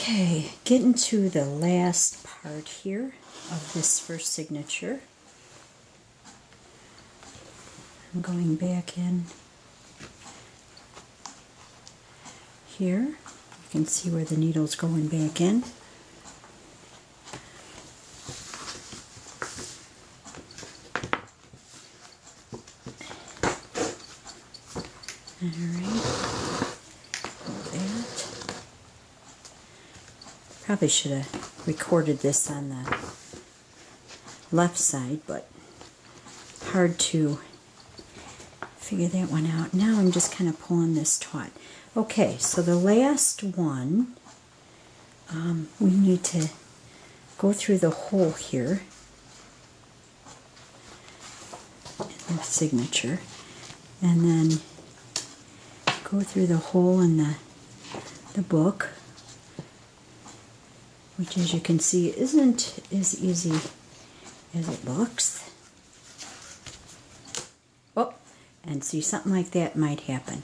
Okay, getting to the last part here of this first signature. I'm going back in here. You can see where the needle's going back in. Alright, hold that. Probably should have recorded this on the left side, but hard to figure that one out. Now I'm just kind of pulling this taut. Okay, so the last one, we need to go through the hole here in the signature, and then go through the hole in the book, which, as you can see, isn't as easy as it looks. Oh, and see, something like that might happen.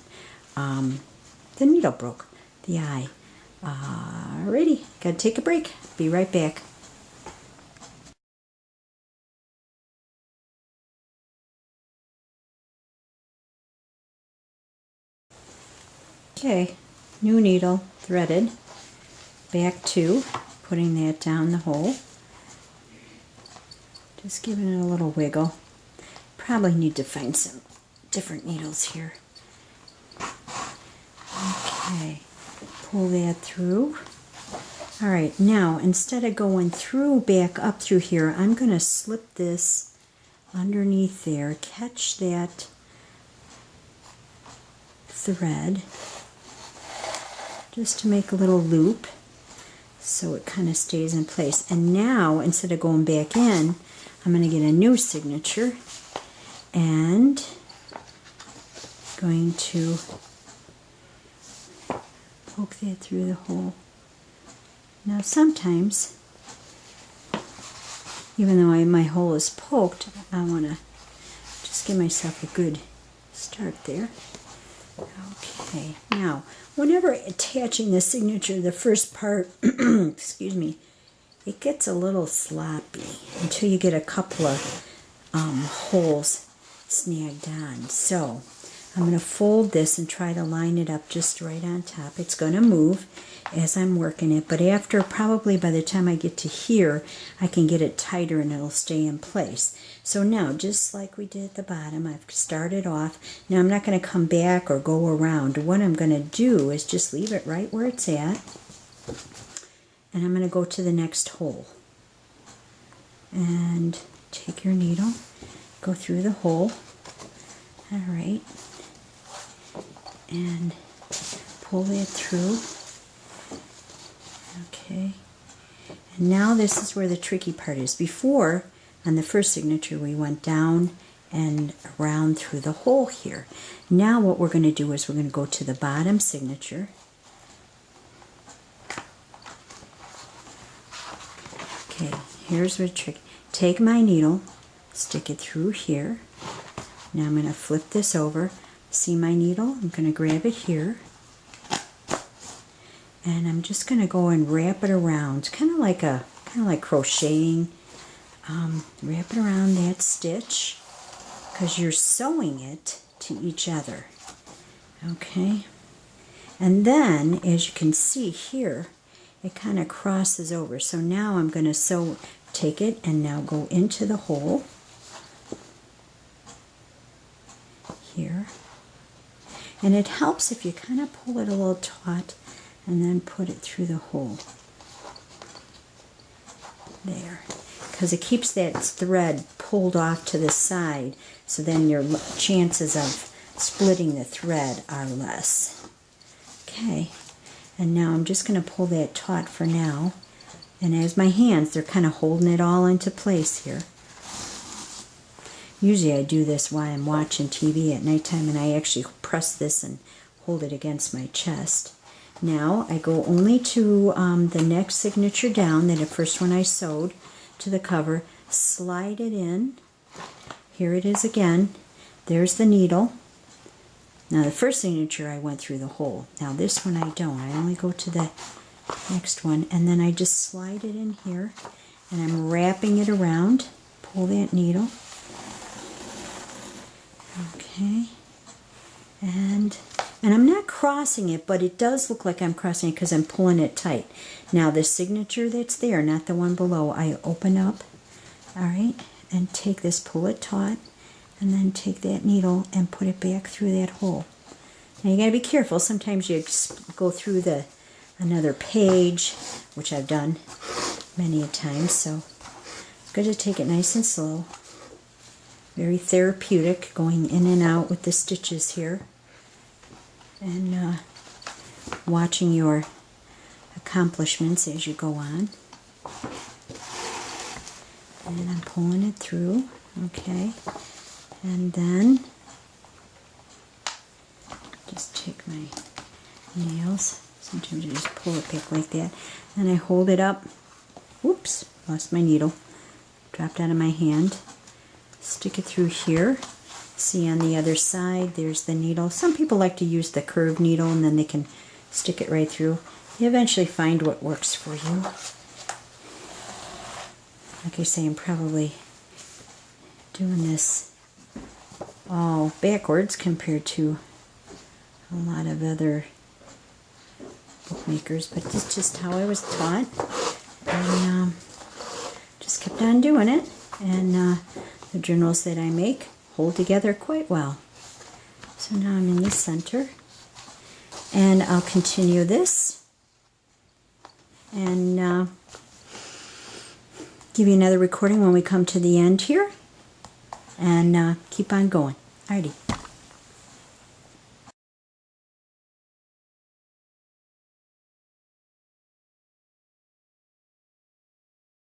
The needle broke, the eye. Alrighty, gotta take a break. Be right back. Okay, new needle threaded. Back to putting that down the hole. Just giving it a little wiggle. Probably need to find some different needles here. Okay, pull that through. Alright, now instead of going through, back up through here, I'm going to slip this underneath there, catch that thread, just to make a little loop so it kind of stays in place. And now, instead of going back in, I'm going to get a new signature and going to poke that through the hole. Now sometimes, even though my hole is poked, I want to just give myself a good start there. Okay, now whenever attaching the signature, the first part, excuse me, it gets a little sloppy until you get a couple of holes snagged on. So I'm going to fold this and try to line it up just right on top. It's going to move as I'm working it, but after, probably by the time I get to here, I can get it tighter and it'll stay in place. So now, just like we did at the bottom, I've started off. Now I'm not going to come back or go around. What I'm going to do is just leave it right where it's at, and I'm going to go to the next hole. And take your needle, go through the hole. Alright, and pull that through. Okay, and now this is where the tricky part is. Before, on the first signature, we went down and around through the hole here. Now what we're going to do is we're going to go to the bottom signature. Okay, here's the trick. Take my needle, stick it through here. Now I'm going to flip this over. See my needle? I'm going to grab it here. And I'm just going to go and wrap it around, kind of like crocheting. Wrap it around that stitch, because you're sewing it to each other. Okay, and then as you can see here, it kind of crosses over. So now I'm going to take it and now go into the hole here. And it helps if you kind of pull it a little taut and then put it through the hole there, because it keeps that thread pulled off to the side, so then your chances of splitting the thread are less. Okay, and now I'm just going to pull that taut for now, and as my hands, they're kind of holding it all into place here. Usually I do this while I'm watching TV at nighttime, and I actually press this and hold it against my chest. Now I go only to the next signature down, the first one I sewed, to the cover, slide it in. Here it is again. There's the needle. Now the first signature I went through the hole. Now this one I don't. I only go to the next one, and then I just slide it in here, and I'm wrapping it around. Pull that needle. Okay. And I'm not crossing it, but it does look like I'm crossing it because I'm pulling it tight. Now the signature that's there, not the one below, I open up, all right, and take this, pull it taut, and then take that needle and put it back through that hole. Now you got to be careful. Sometimes you go through another page, which I've done many a time, so it's good to take it nice and slow. Very therapeutic, going in and out with the stitches here, and watching your accomplishments as you go on. And I'm pulling it through, okay, and then just take my nails. Sometimes I just pull it back like that, and I hold it up. Whoops, lost my needle, dropped out of my hand. Stick it through here. See, on the other side there's the needle. Some people like to use the curved needle and then they can stick it right through. You eventually find what works for you. Like I say, I'm probably doing this all backwards compared to a lot of other bookmakers, but it's just how I was taught, and just kept on doing it, and the journals that I make hold together quite well. So now I'm in the center, and I'll continue this and give you another recording when we come to the end here, and keep on going. Alrighty.